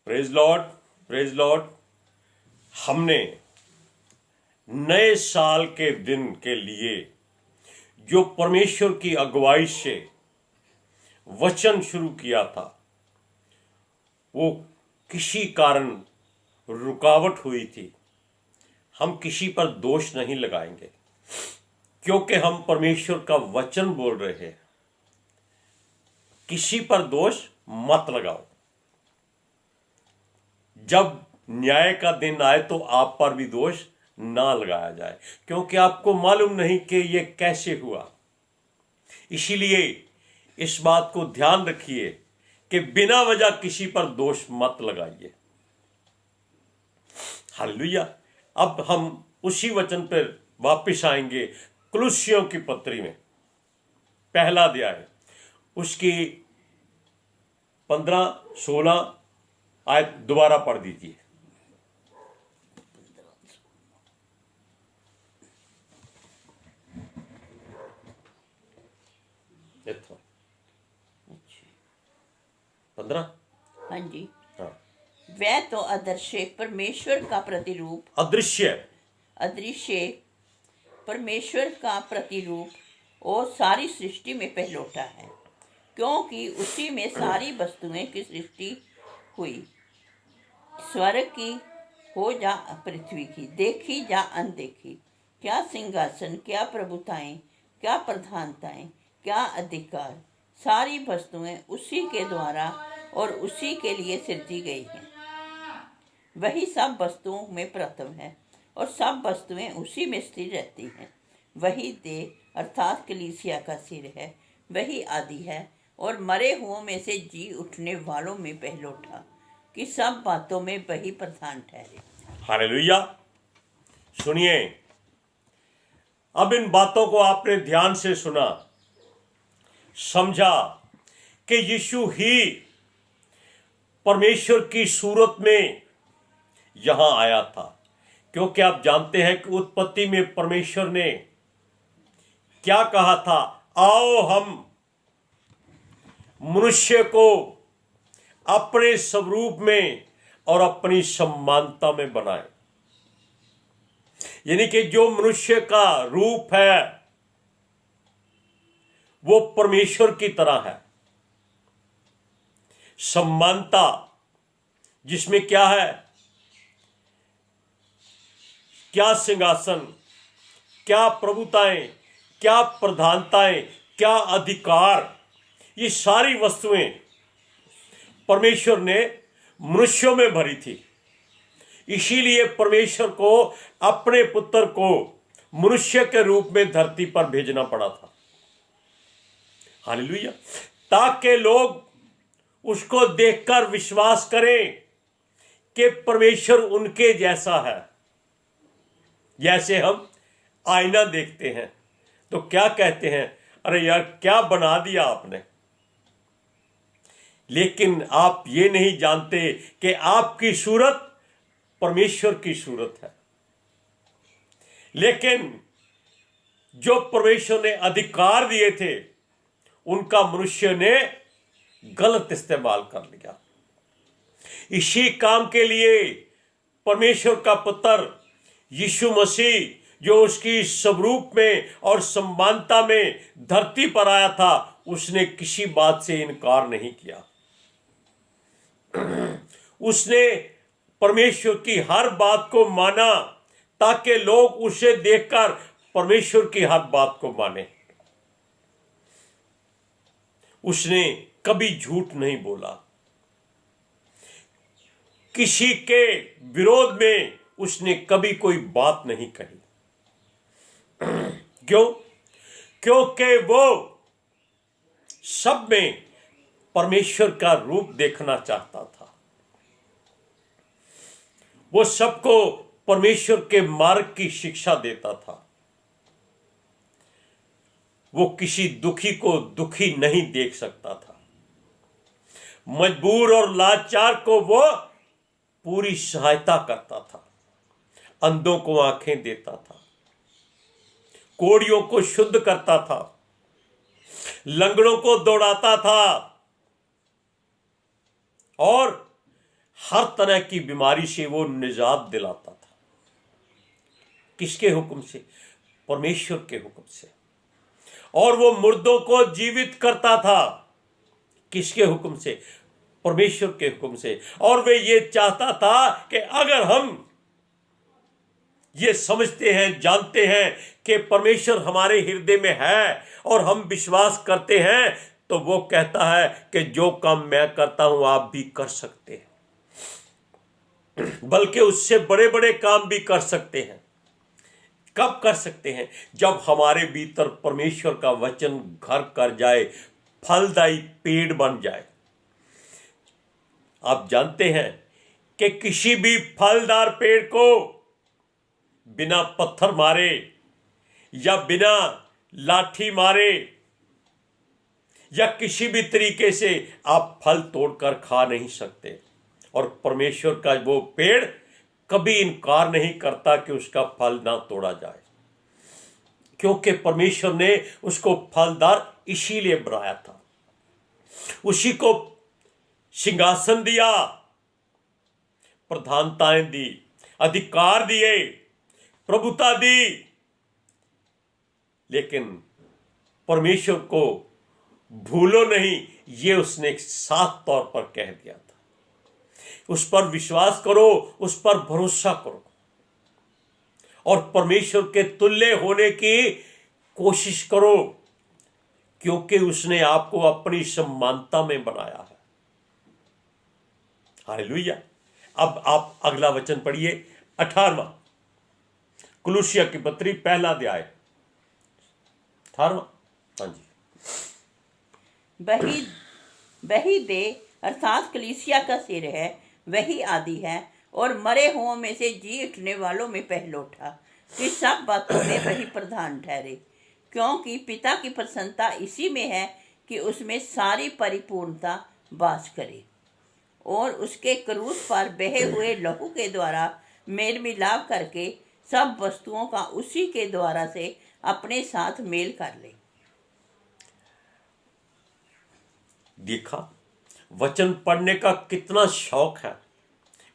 Praise Lord, praise Lord. हमने नए साल के दिन के लिए जो परमेश्वर की अगुवाई से वचन शुरू किया था, वो किसी कारण रुकावट हुई थी। हम किसी पर दोष नहीं लगाएंगे, क्योंकि हम परमेश्वर का वचन बोल रहे हैं। किसी पर दोष मत लगाओ। जब न्याय का दिन आए तो आप पर भी दोष ना लगाया जाए, क्योंकि आपको मालूम नहीं कि ये कैसे हुआ। इसीलिए इस बात को ध्यान रखिए कि बिना वजह किसी पर दोष मत लगाइए। हालेलुया। अब हम उसी वचन पर वापस आएंगे। कुलुस्सियों की पत्री में पहला अध्याय, उसकी 15-16 आयत दोबारा पढ़ दीजिए। देखो 15। हाँ जी। हाँ। वह तो अदृश्य परमेश्वर का प्रतिरूप, अदृश्य परमेश्वर का प्रतिरूप और सारी सृष्टि में पहलौठा है, क्योंकि उसी में सारी वस्तुएं की सृष्टि हुई। स्वर्ग की हो जा पृथ्वी की, देखी जा अनदेखी, क्या सिंहासन, क्या प्रभुताएं, क्या प्रधानताएं, क्या अधिकार, सारी वस्तुएं उसी के द्वारा और उसी के लिए सृजी गई हैं। वही सब वस्तुओं में प्रथम है और सब वस्तुएं उसी में स्थिर रहती हैं। वही देह अर्थात कलीसिया का सिर है। वही आदि है और मरे हुओं में से जी उठने वालों में पहलौठा, कि सब बातों में वही प्रधान ठहरे। हालेलुया। सुनिए, अब इन बातों को आपने ध्यान से सुना, समझा कि यीशु ही परमेश्वर की सूरत में यहां आया था। क्योंकि आप जानते हैं कि उत्पत्ति में परमेश्वर ने क्या कहा था? आओ हम मनुष्य को अपने स्वरूप में और अपनी समानता में बनाए। यानी कि जो मनुष्य का रूप है वो परमेश्वर की तरह है। समानता जिसमें क्या है? क्या सिंहासन, क्या प्रभुताएं, क्या प्रधानताएं, क्या अधिकार, ये सारी वस्तुएं परमेश्वर ने मनुष्यों में भरी थी। इसीलिए परमेश्वर को अपने पुत्र को मनुष्य के रूप में धरती पर भेजना पड़ा था। हालेलुया। ताकि लोग उसको देखकर विश्वास करें कि परमेश्वर उनके जैसा है। जैसे हम आईना देखते हैं तो क्या कहते हैं? अरे यार, क्या बना दिया आपने। लेकिन आप ये नहीं जानते कि आपकी सूरत परमेश्वर की सूरत है। लेकिन जो परमेश्वर ने अधिकार दिए थे उनका मनुष्य ने गलत इस्तेमाल कर लिया। इसी काम के लिए परमेश्वर का पुत्र यीशु मसीह, जो उसकी स्वरूप में और समानता में धरती पर आया था, उसने किसी बात से इनकार नहीं किया। उसने परमेश्वर की हर बात को माना ताकि लोग उसे देखकर परमेश्वर की हर बात को माने। उसने कभी झूठ नहीं बोला। किसी के विरोध में उसने कभी कोई बात नहीं कही। क्यों? क्योंकि वो सब में परमेश्वर का रूप देखना चाहता था। वो सबको परमेश्वर के मार्ग की शिक्षा देता था। वो किसी दुखी को दुखी नहीं देख सकता था। मजबूर और लाचार को वो पूरी सहायता करता था। अंधों को आंखें देता था, कोढ़ियों को शुद्ध करता था, लंगड़ों को दौड़ाता था और हर तरह की बीमारी से वो निजात दिलाता था। किसके हुक्म से? परमेश्वर के हुक्म से। और वो मुर्दों को जीवित करता था। किसके हुक्म से? परमेश्वर के हुक्म से। और वे ये चाहता था कि अगर हम ये समझते हैं, जानते हैं कि परमेश्वर हमारे हृदय में है और हम विश्वास करते हैं, तो वो कहता है कि जो काम मैं करता हूं आप भी कर सकते हैं, बल्कि उससे बड़े बड़े काम भी कर सकते हैं। कब कर सकते हैं? जब हमारे भीतर परमेश्वर का वचन घर कर जाए, फलदायी पेड़ बन जाए। आप जानते हैं कि किसी भी फलदार पेड़ को बिना पत्थर मारे या बिना लाठी मारे या किसी भी तरीके से आप फल तोड़कर खा नहीं सकते। और परमेश्वर का वो पेड़ कभी इनकार नहीं करता कि उसका फल ना तोड़ा जाए, क्योंकि परमेश्वर ने उसको फलदार इसीलिए बनाया था। उसी को सिंहासन दिया, प्रधानताएं दी, अधिकार दिए, प्रभुता दी, लेकिन परमेश्वर को भूलो नहीं, ये उसने साफ तौर पर कह दिया था। उस पर विश्वास करो, उस पर भरोसा करो और परमेश्वर के तुल्य होने की कोशिश करो, क्योंकि उसने आपको अपनी समानता में बनाया है। हालेलुया। अब आप अगला वचन पढ़िए, 18वां, कुलुसिया की पत्री पहला अध्याय, 18वां। हाँ जी। वही दे अर्थात कलीसिया का सिर है, वही आदि है और मरे हुओं में से जी उठने वालों में पहलोठा, कि सब बातों में वही प्रधान ठहरे, क्योंकि पिता की प्रसन्नता इसी में है कि उसमें सारी परिपूर्णता वास करे, और उसके क्रूस पर बहे हुए लहू के द्वारा मेल मिलाप करके सब वस्तुओं का उसी के द्वारा से अपने साथ मेल कर ले। देखा, वचन पढ़ने का कितना शौक है।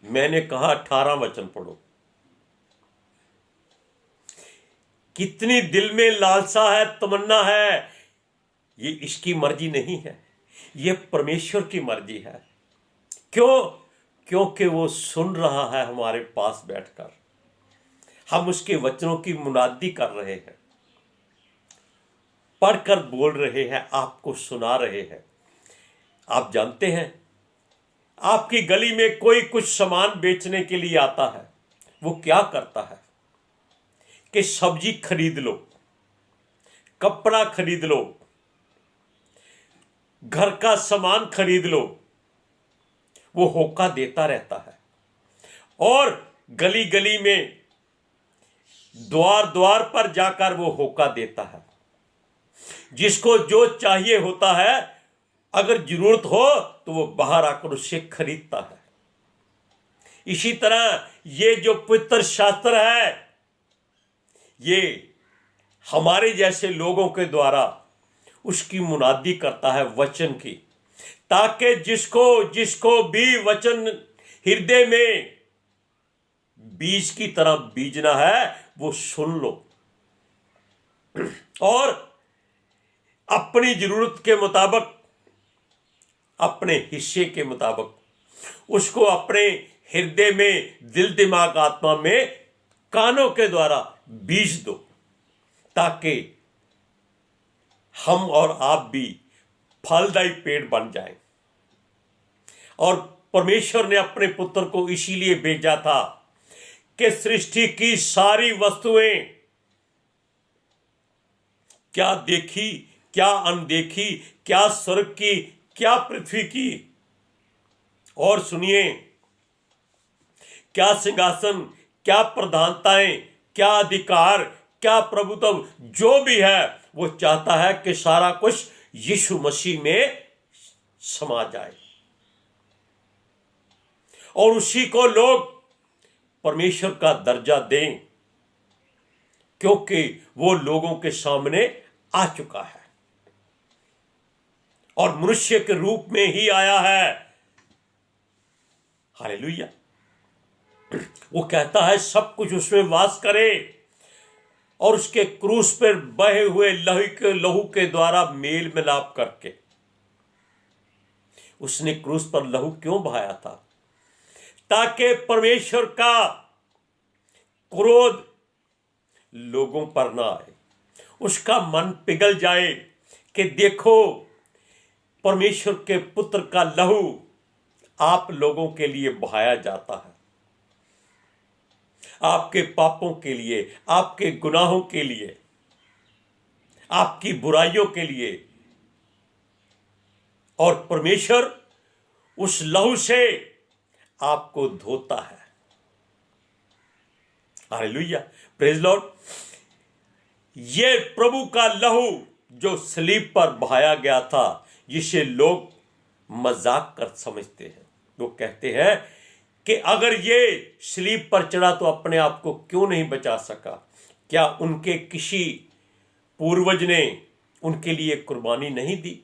मैंने कहा 18 वचन पढ़ो। कितनी दिल में लालसा है, तमन्ना है। ये इसकी मर्जी नहीं है, ये परमेश्वर की मर्जी है। क्यों? क्योंकि वो सुन रहा है हमारे पास बैठकर। हम उसके वचनों की मुनादी कर रहे हैं, पढ़कर बोल रहे हैं, आपको सुना रहे हैं। आप जानते हैं, आपकी गली में कोई कुछ सामान बेचने के लिए आता है, वो क्या करता है कि सब्जी खरीद लो, कपड़ा खरीद लो, घर का सामान खरीद लो, वो होका देता रहता है। और गली गली में, द्वार द्वार पर जाकर वो होका देता है। जिसको जो चाहिए होता है, अगर जरूरत हो तो वो बाहर आकर उससे खरीदता है। इसी तरह ये जो पवित्र शास्त्र है, ये हमारे जैसे लोगों के द्वारा उसकी मुनादी करता है वचन की, ताकि जिसको भी वचन हृदय में बीज की तरह बीजना है, वो सुन लो और अपनी जरूरत के मुताबिक, अपने हिस्से के मुताबिक उसको अपने हृदय में, दिल दिमाग आत्मा में, कानों के द्वारा बीज दो, ताकि हम और आप भी फलदायी पेड़ बन जाएं। और परमेश्वर ने अपने पुत्र को इसीलिए भेजा था कि सृष्टि की सारी वस्तुएं, क्या देखी, क्या अनदेखी, क्या स्वर्ग की, क्या पृथ्वी की, और सुनिए, क्या सिंहासन, क्या प्रधानताएं, क्या अधिकार, क्या प्रभुत्व, जो भी है, वो चाहता है कि सारा कुछ यीशु मसीह में समा जाए और उसी को लोग परमेश्वर का दर्जा दें, क्योंकि वो लोगों के सामने आ चुका है और मनुष्य के रूप में ही आया है। हालेलुया। वो कहता है सब कुछ उसमें वास करे और उसके क्रूस पर बहे हुए लहू के द्वारा मेल मिलाप करके। उसने क्रूस पर लहू क्यों बहाया था? ताकि परमेश्वर का क्रोध लोगों पर ना आए, उसका मन पिघल जाए कि देखो परमेश्वर के पुत्र का लहू आप लोगों के लिए बहाया जाता है, आपके पापों के लिए, आपके गुनाहों के लिए, आपकी बुराइयों के लिए। और परमेश्वर उस लहू से आपको धोता है। Hallelujah, praise Lord. ये प्रभु का लहू जो सलीब पर बहाया गया था, जिसे लोग मजाक कर समझते हैं। वो कहते हैं कि अगर ये सलीब पर चढ़ा तो अपने आप को क्यों नहीं बचा सका? क्या उनके किसी पूर्वज ने उनके लिए कुर्बानी नहीं दी?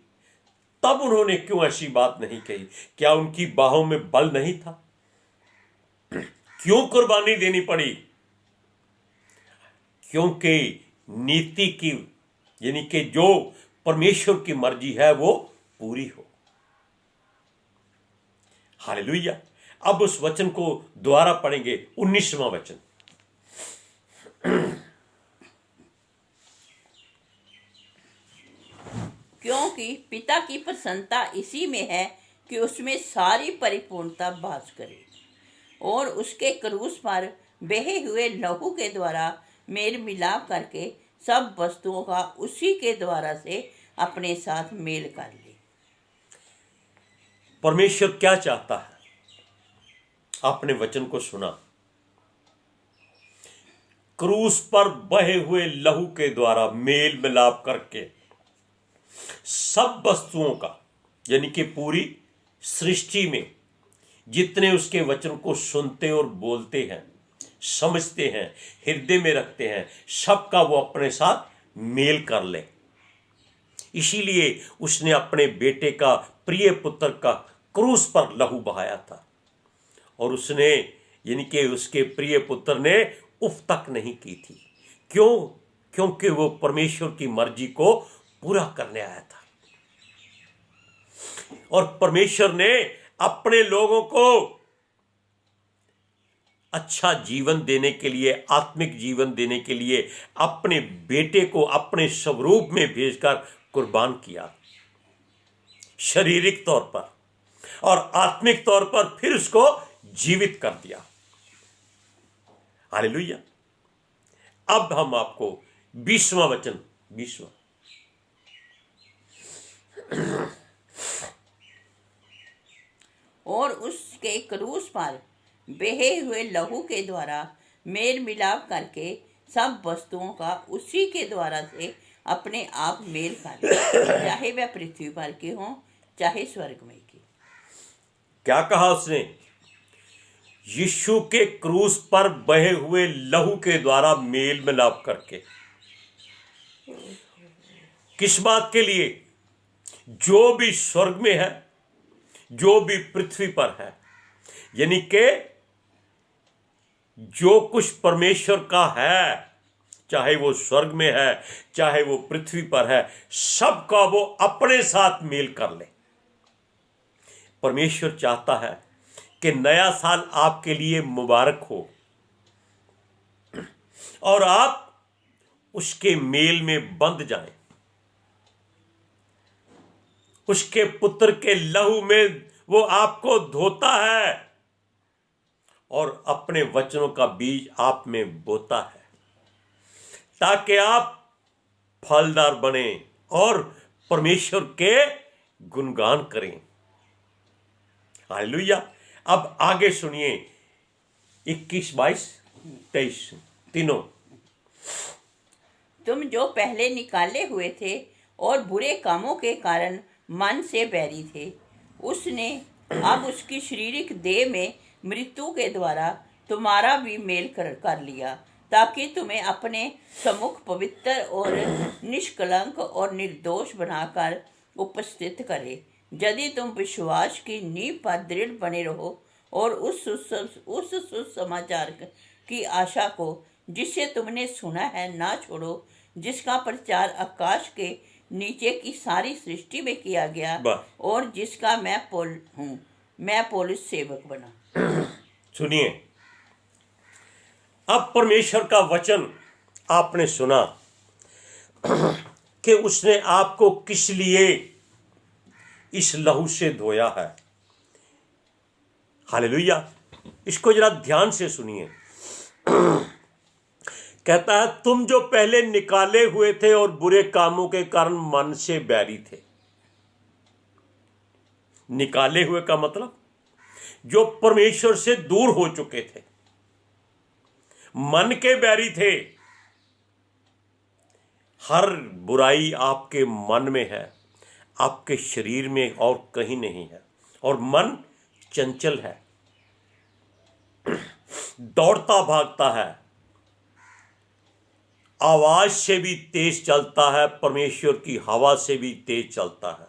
तब उन्होंने क्यों ऐसी बात नहीं कही? क्या उनकी बाहों में बल नहीं था? क्यों कुर्बानी देनी पड़ी? क्योंकि नीति की, यानी कि जो परमेश्वर की मर्जी है वो पूरी हो। हालेलुया। अब उस वचन को दोबारा पढ़ेंगे, 19वां वचन। क्योंकि पिता की प्रसन्नता इसी में है कि उसमें सारी परिपूर्णता वास करे और उसके क्रूस पर बहे हुए लहू के द्वारा मेल मिलाप करके सब वस्तुओं का उसी के द्वारा से अपने साथ मेल कर ले। परमेश्वर क्या चाहता है? आपने वचन को सुना। क्रूस पर बहे हुए लहू के द्वारा मेल मिलाप करके सब वस्तुओं का, यानी कि पूरी सृष्टि में जितने उसके वचन को सुनते और बोलते हैं, समझते हैं, हृदय में रखते हैं, सबका वो अपने साथ मेल कर ले। इसीलिए उसने अपने बेटे का, प्रिय पुत्र का क्रूस पर लहू बहाया था। और उसने, यानी कि उसके प्रिय पुत्र ने उफ तक नहीं की थी। क्यों? क्योंकि वो परमेश्वर की मर्जी को पूरा करने आया था। और परमेश्वर ने अपने लोगों को अच्छा जीवन देने के लिए, आत्मिक जीवन देने के लिए अपने बेटे को अपने स्वरूप में भेजकर कुर्बान किया, शारीरिक तौर पर, और आत्मिक तौर पर फिर उसको जीवित कर दिया। हालेलुया। अब हम आपको 20वां वचन, 20वां, और उसके क्रूस पर बहे हुए लहू के द्वारा मेल मिलाप करके सब वस्तुओं का उसी के द्वारा से अपने आप मेल कर ले, चाहे वह पृथ्वी पर की हो चाहे स्वर्ग में की। क्या कहा उसने? यीशु के क्रूस पर बहे हुए लहू के द्वारा मेल मिलाप करके। किस बात के लिए? जो भी स्वर्ग में है, जो भी पृथ्वी पर है, यानी कि जो कुछ परमेश्वर का है, चाहे वो स्वर्ग में है चाहे वो पृथ्वी पर है, सबका वो अपने साथ मेल कर ले। परमेश्वर चाहता है कि नया साल आपके लिए मुबारक हो और आप उसके मेल में बंध जाएं, उसके पुत्र के लहू में वो आपको धोता है और अपने वचनों का बीज आप में बोता है, ताकि आप फलदार बने और परमेश्वर के गुणगान करें। हालेलुया। अब आगे सुनिए, 21, 22, 23 तीनों। तुम जो पहले निकाले हुए थे और बुरे कामों के कारण मन से बैरी थे, उसने अब उसकी शारीरिक देह में मृत्यु के द्वारा तुम्हारा भी मेल कर लिया, ताकि तुम्हें अपने सम्मुख पवित्र और निष्कलंक और निर्दोष बनाकर उपस्थित करे। यदि तुम विश्वास की नींव पर दृढ़ बने रहो और उस सुसमाचार की आशा को जिसे तुमने सुना है ना छोड़ो, जिसका प्रचार आकाश के नीचे की सारी सृष्टि में किया गया वाह। और जिसका मैं पौलुस सेवक बना। सुनिए, अब परमेश्वर का वचन आपने सुना कि उसने आपको किस लिए इस लहू से धोया है। हालेलुया। इसको जरा ध्यान से सुनिए। कहता है, तुम जो पहले निकाले हुए थे और बुरे कामों के कारण मन से बैरी थे। निकाले हुए का मतलब जो परमेश्वर से दूर हो चुके थे, मन के बैरी थे। हर बुराई आपके मन में है, आपके शरीर में और कहीं नहीं है। और मन चंचल है, दौड़ता भागता है, आवाज से भी तेज चलता है, परमेश्वर की हवा से भी तेज चलता है,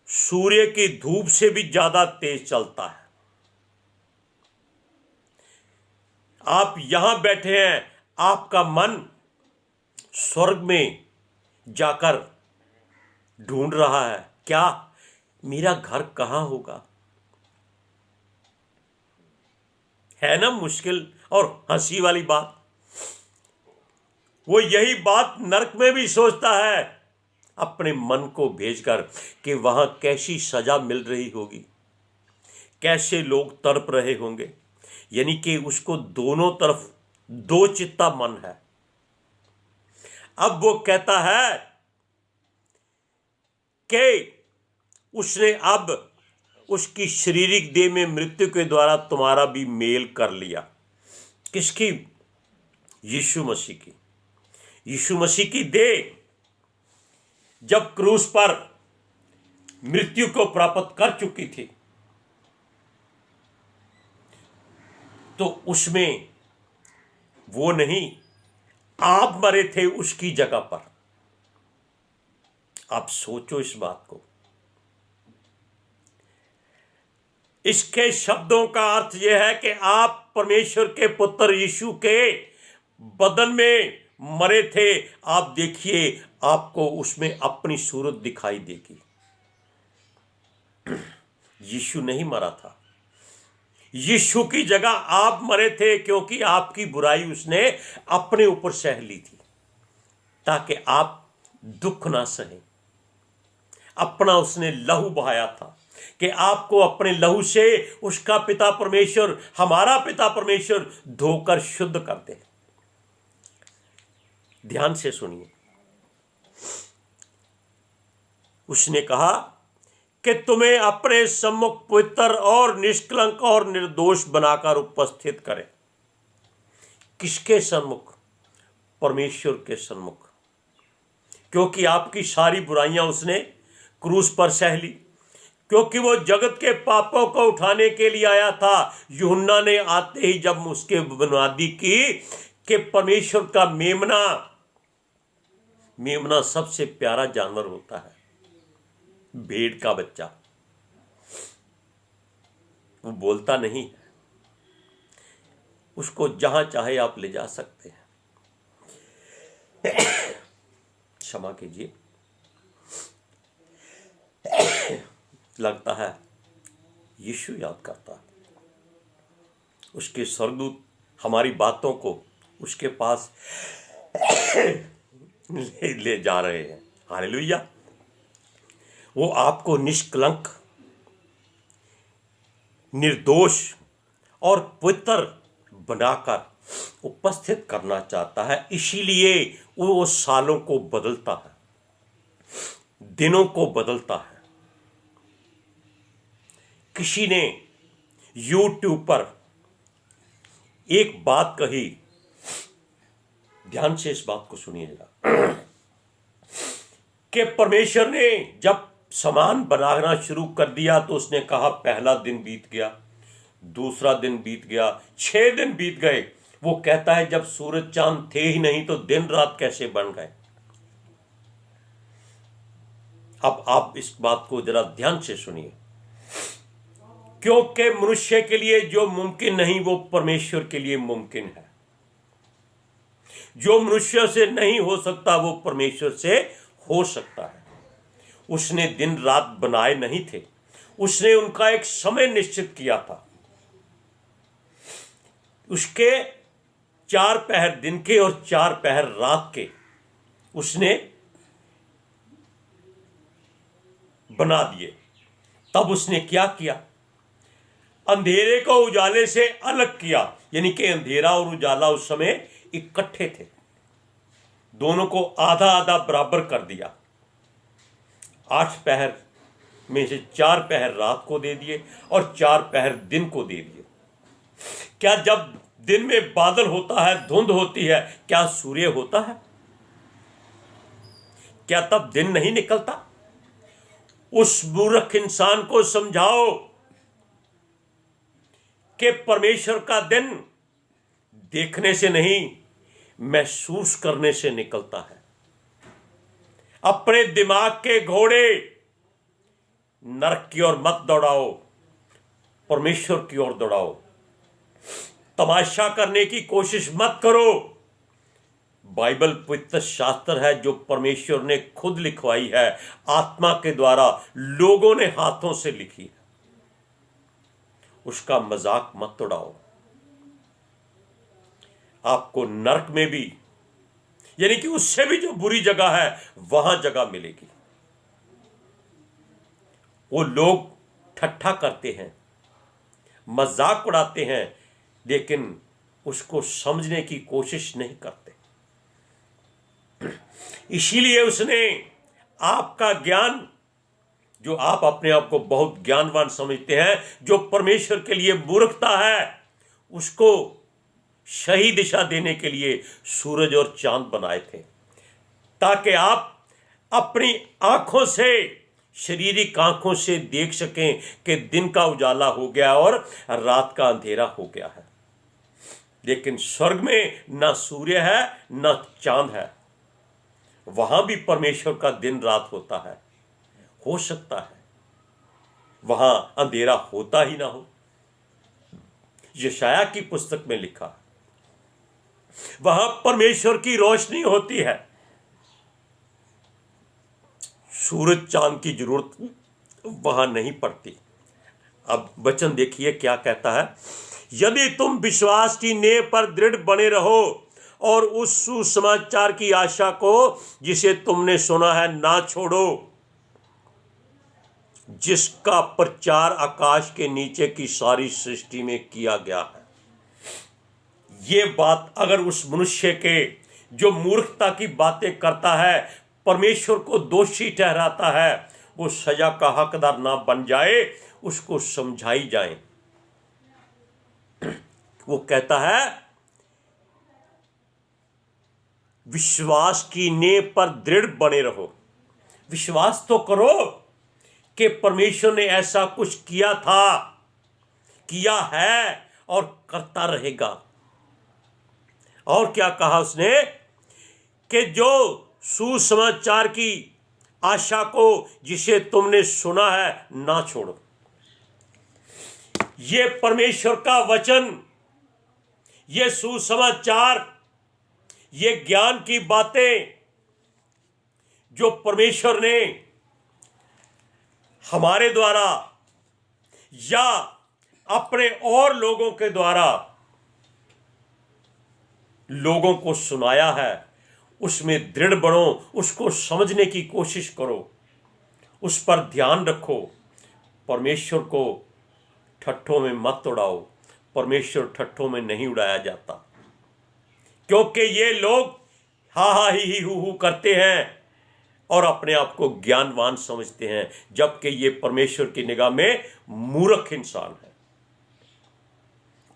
सूर्य की धूप से भी ज्यादा तेज चलता है। आप यहां बैठे हैं, आपका मन स्वर्ग में जाकर ढूंढ रहा है, क्या मेरा घर कहां होगा। है ना मुश्किल और हंसी वाली बात। वो यही बात नरक में भी सोचता है अपने मन को भेजकर कि वहां कैसी सजा मिल रही होगी, कैसे लोग तड़प रहे होंगे। यानी कि उसको दोनों तरफ दो चित्ता मन है। अब वो कहता है कि उसने अब उसकी शारीरिक देह में मृत्यु के द्वारा तुम्हारा भी मेल कर लिया। किसकी? यीशु मसीह की। यीशु मसीह की देह जब क्रूस पर मृत्यु को प्राप्त कर चुकी थी, तो उसमें वो नहीं, आप मरे थे उसकी जगह पर। आप सोचो इस बात को। इसके शब्दों का अर्थ यह है कि आप परमेश्वर के पुत्र यीशु के बदन में मरे थे। आप देखिए, आपको उसमें अपनी सूरत दिखाई देगी। यीशु नहीं मरा था, यीशु की जगह आप मरे थे, क्योंकि आपकी बुराई उसने अपने ऊपर सह ली थी, ताकि आप दुख ना सहें। अपना उसने लहू बहाया था कि आपको अपने लहू से उसका पिता परमेश्वर, हमारा पिता परमेश्वर धोकर शुद्ध कर दे। ध्यान से सुनिए। उसने कहा कि तुम्हें अपने सम्मुख पवित्र और निष्कलंक और निर्दोष बनाकर उपस्थित करे। किसके सम्मुख? परमेश्वर के सम्मुख। क्योंकि आपकी सारी बुराइयां उसने क्रूस पर सह ली, क्योंकि वो जगत के पापों को उठाने के लिए आया था। यूहन्ना ने आते ही जब उसके बुनियादी की कि परमेश्वर का मेमना सबसे प्यारा जानवर होता है, भेड़ का बच्चा। वो बोलता नहीं है, उसको जहां चाहे आप ले जा सकते हैं। क्षमा कीजिए, लगता है यीशु याद करता है। उसके स्वर्गदूत हमारी बातों को उसके पास ले जा रहे हैं। हालेलुया। वो आपको निष्कलंक, निर्दोष और पवित्र बनाकर उपस्थित करना चाहता है। इसीलिए वो सालों को बदलता है, दिनों को बदलता है। किसी ने YouTube पर एक बात कही, ध्यान से इस बात को सुनिएगा, कि परमेश्वर ने जब सामान बनाना शुरू कर दिया तो उसने कहा पहला दिन बीत गया, दूसरा दिन बीत गया, 6 दिन बीत गए। वो कहता है जब सूरज चांद थे ही नहीं तो दिन रात कैसे बन गए। अब आप इस बात को जरा ध्यान से सुनिए। क्योंकि मनुष्य के लिए जो मुमकिन नहीं वो परमेश्वर के लिए मुमकिन है। जो मनुष्य से नहीं हो सकता वो परमेश्वर से हो सकता है। उसने दिन रात बनाए नहीं थे, उसने उनका एक समय निश्चित किया था। उसके 4 पहर दिन के और 4 पहर रात के उसने बना दिए। तब उसने क्या किया? अंधेरे को उजाले से अलग किया, यानी कि अंधेरा और उजाला उस समय इकट्ठे थे, दोनों को आधा आधा बराबर कर दिया। 8 पहर में से 4 पहर रात को दे दिए और 4 पहर दिन को दे दिए। क्या जब दिन में बादल होता है, धुंध होती है, क्या सूर्य होता है? क्या तब दिन नहीं निकलता? उस मूर्ख इंसान को समझाओ कि परमेश्वर का दिन देखने से नहीं, महसूस करने से निकलता है। अपने दिमाग के घोड़े नरक की ओर मत दौड़ाओ, परमेश्वर की ओर दौड़ाओ। तमाशा करने की कोशिश मत करो। बाइबल पवित्र शास्त्र है जो परमेश्वर ने खुद लिखवाई है, आत्मा के द्वारा लोगों ने हाथों से लिखी है। उसका मजाक मत उड़ाओ। आपको नरक में भी, यानी कि उससे भी जो बुरी जगह है, वहां जगह मिलेगी। वो लोग ठट्ठा करते हैं, मजाक उड़ाते हैं, लेकिन उसको समझने की कोशिश नहीं करते। इसीलिए उसने आपका ज्ञान, जो आप अपने आप को बहुत ज्ञानवान समझते हैं, जो परमेश्वर के लिए मूर्खता है, उसको सही दिशा देने के लिए सूरज और चांद बनाए थे, ताकि आप अपनी आंखों से, शारीरिक आंखों से देख सकें कि दिन का उजाला हो गया और रात का अंधेरा हो गया है। लेकिन स्वर्ग में ना सूर्य है ना चांद है, वहां भी परमेश्वर का दिन रात होता है। हो सकता है वहां अंधेरा होता ही ना हो। यशाया की पुस्तक में लिखा, वहां परमेश्वर की रोशनी होती है, सूरज चांद की जरूरत वहां नहीं पड़ती। अब वचन देखिए क्या कहता है। यदि तुम विश्वास की नेव पर दृढ़ बने रहो और उस सुसमाचार की आशा को जिसे तुमने सुना है ना छोड़ो, जिसका प्रचार आकाश के नीचे की सारी सृष्टि में किया गया है। ये बात अगर उस मनुष्य के जो मूर्खता की बातें करता है, परमेश्वर को दोषी ठहराता है, वो सजा का हकदार ना बन जाए, उसको समझाई जाए। वो कहता है विश्वास की नींव पर दृढ़ बने रहो। विश्वास तो करो कि परमेश्वर ने ऐसा कुछ किया था, किया है और करता रहेगा। और क्या कहा उसने कि जो सुसमाचार की आशा को जिसे तुमने सुना है ना छोड़ो। ये परमेश्वर का वचन, ये सुसमाचार, ये ज्ञान की बातें जो परमेश्वर ने हमारे द्वारा या अपने और लोगों के द्वारा लोगों को सुनाया है, उसमें दृढ़ बनो, उसको समझने की कोशिश करो, उस पर ध्यान रखो। परमेश्वर को ठट्ठों में मत उड़ाओ। परमेश्वर ठट्ठों में नहीं उड़ाया जाता, क्योंकि ये लोग हा हा ही हू करते हैं और अपने आप को ज्ञानवान समझते हैं, जबकि ये परमेश्वर की निगाह में मूर्ख इंसान है।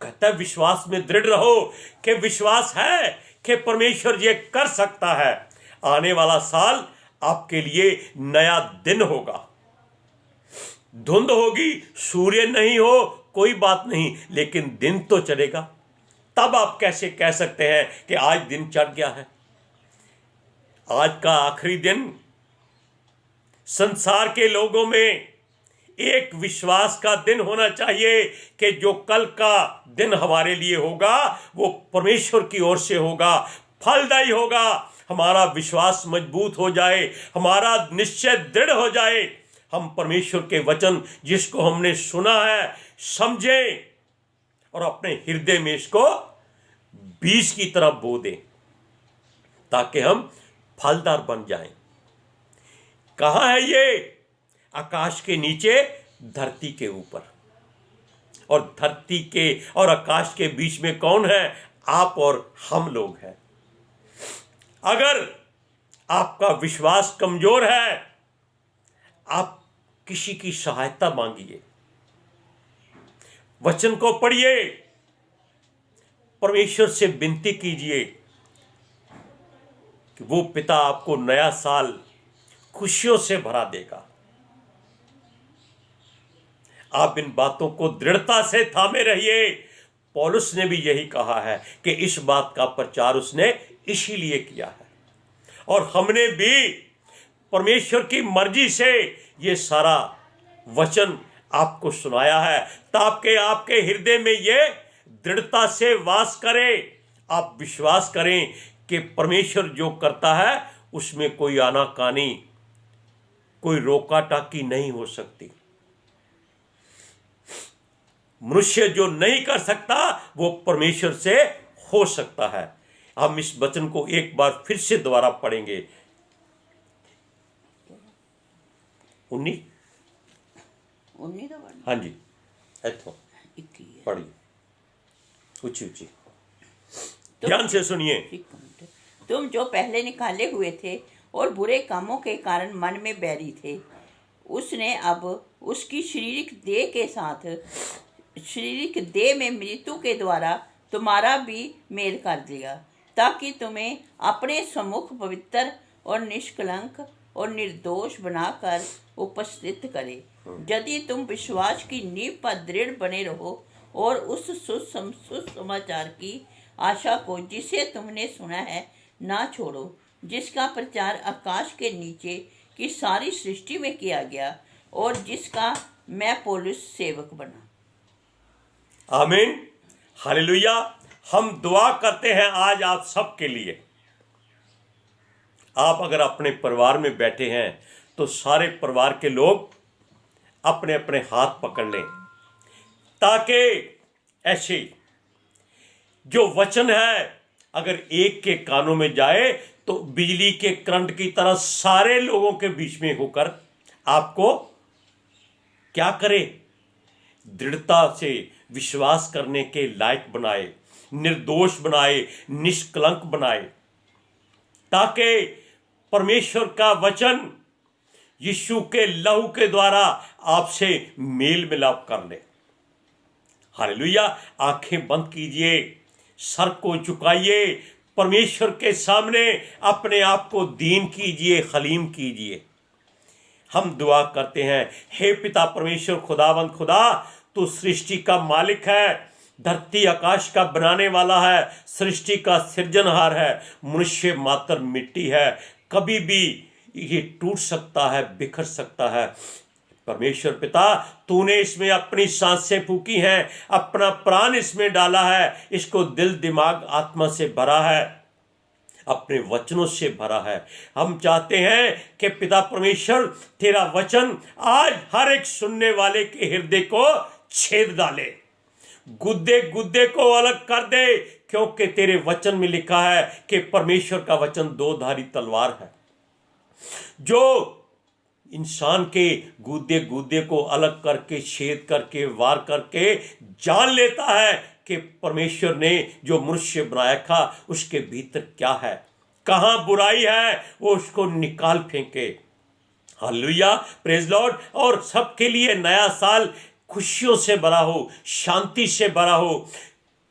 कहता है विश्वास में दृढ़ रहो, कि विश्वास है कि परमेश्वर ये कर सकता है। आने वाला साल आपके लिए नया दिन होगा। धुंध होगी, सूर्य नहीं हो, कोई बात नहीं, लेकिन दिन तो चलेगा। तब आप कैसे कह सकते हैं कि आज दिन चढ़ गया है? आज का आखिरी दिन संसार के लोगों में एक विश्वास का दिन होना चाहिए कि जो कल का दिन हमारे लिए होगा वो परमेश्वर की ओर से होगा, फलदायी होगा। हमारा विश्वास मजबूत हो जाए, हमारा निश्चय दृढ़ हो जाए, हम परमेश्वर के वचन जिसको हमने सुना है समझें और अपने हृदय में इसको बीज की तरह बो दें ताकि हम फलदार बन जाएं। कहाँ है ये? आकाश के नीचे, धरती के ऊपर। और धरती के और आकाश के बीच में कौन है? आप और हम लोग हैं। अगर आपका विश्वास कमजोर है, आप किसी की सहायता मांगिए, वचन को पढ़िए, परमेश्वर से विनती कीजिए कि वो पिता आपको नया साल खुशियों से भरा देगा। आप इन बातों को दृढ़ता से थामे रहिए। पौलुस ने भी यही कहा है कि इस बात का प्रचार उसने इसीलिए किया है, और हमने भी परमेश्वर की मर्जी से ये सारा वचन आपको सुनाया है ताकि आपके हृदय में ये दृढ़ता से वास करे। आप विश्वास करें कि परमेश्वर जो करता है उसमें कोई आनाकानी, कोई रोका टाकी नहीं हो सकती। मनुष्य जो नहीं कर सकता वो परमेश्वर से हो सकता है। हम इस वचन को एक बार फिर से दोबारा पढ़ेंगे। 19 हाँ जी, इथों पढ़िए, ऊंची ऊंची ध्यान से सुनिए। तुम जो पहले निकाले हुए थे और बुरे कामों के कारण मन में बैरी थे, उसने अब उसकी शारीरिक देह के साथ शारीरिक देह में मृत्यु के द्वारा तुम्हारा भी मेल कर दिया, ताकि तुम्हें अपने सम्मुख पवित्र और निष्कलंक और निर्दोष बनाकर उपस्थित करे। यदि तुम विश्वास की नींव पर दृढ़ बने रहो और उस सुसमाचार की आशा को जिसे तुमने सुना है ना छोड़ो, जिसका प्रचार आकाश के नीचे की सारी सृष्टि में किया गया और जिसका मैं पौलुस सेवक बना। आमीन, हालेलुया। हम दुआ करते हैं आज आप सबके लिए। आप अगर अपने परिवार में बैठे हैं तो सारे परिवार के लोग अपने अपने हाथ पकड़ लें, ताकि ऐसे जो वचन है अगर एक के कानों में जाए तो बिजली के करंट की तरह सारे लोगों के बीच में होकर आपको क्या करे? दृढ़ता से विश्वास करने के लायक बनाए, निर्दोष बनाए, निष्कलंक बनाए, ताकि परमेश्वर का वचन यीशु के लहू के द्वारा आपसे मेल मिलाप कर ले। हालेलुया। आंखें बंद कीजिए, सर को झुकाइए, परमेश्वर के सामने अपने आप को दीन कीजिए, हलीम कीजिए। हम दुआ करते हैं, हे पिता परमेश्वर खुदावंद खुदा, तू सृष्टि का मालिक है, धरती आकाश का बनाने वाला है, सृष्टि का सृजनहार है। मनुष्य मात्र मिट्टी है, कभी भी ये टूट सकता है, बिखर सकता है। परमेश्वर पिता, तूने इसमें अपनी सांसें फूकी हैं, अपना प्राण इसमें डाला है, इसको दिल दिमाग आत्मा से भरा है, अपने वचनों से भरा है। हम चाहते हैं कि पिता परमेश्वर तेरा वचन आज हर एक सुनने वाले के हृदय को छेद डाले, गुद्दे गुद्दे को अलग कर दे, क्योंकि तेरे वचन में लिखा है कि परमेश्वर का वचन दो धारी तलवार है, जो इंसान के गुद्दे गुद्दे को अलग करके, छेद करके, वार करके जान लेता है कि परमेश्वर ने जो मनुष्य बनाया था उसके भीतर क्या है, कहां बुराई है, वो उसको निकाल फेंके। Hallelujah, praise Lord. और सबके लिए नया साल खुशियों से भरा हो, शांति से भरा हो,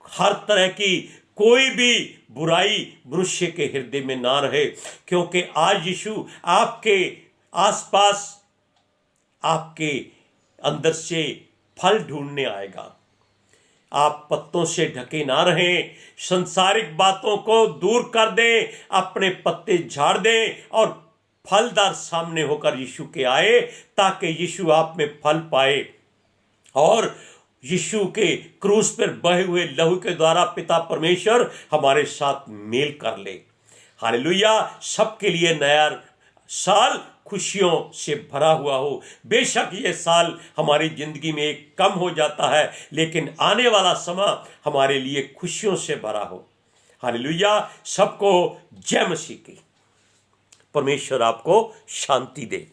हर तरह की कोई भी बुराई मनुष्य के हृदय में ना रहे, क्योंकि आज यीशु आपके आसपास, आपके अंदर से फल ढूंढने आएगा। आप पत्तों से ढके ना रहें, संसारिक बातों को दूर कर दें, अपने पत्ते झाड़ दें और फलदार सामने होकर यीशु के आए, ताकि यीशु आप में फल पाए और यीशु के क्रूस पर बहे हुए लहू के द्वारा पिता परमेश्वर हमारे साथ मेल कर ले। हालेलुया। सबके लिए नया साल खुशियों से भरा हुआ हो। बेशक ये साल हमारी जिंदगी में एक कम हो जाता है, लेकिन आने वाला समय हमारे लिए खुशियों से भरा हो। हालेलुया। सबको जय मसीह की। परमेश्वर आपको शांति दे।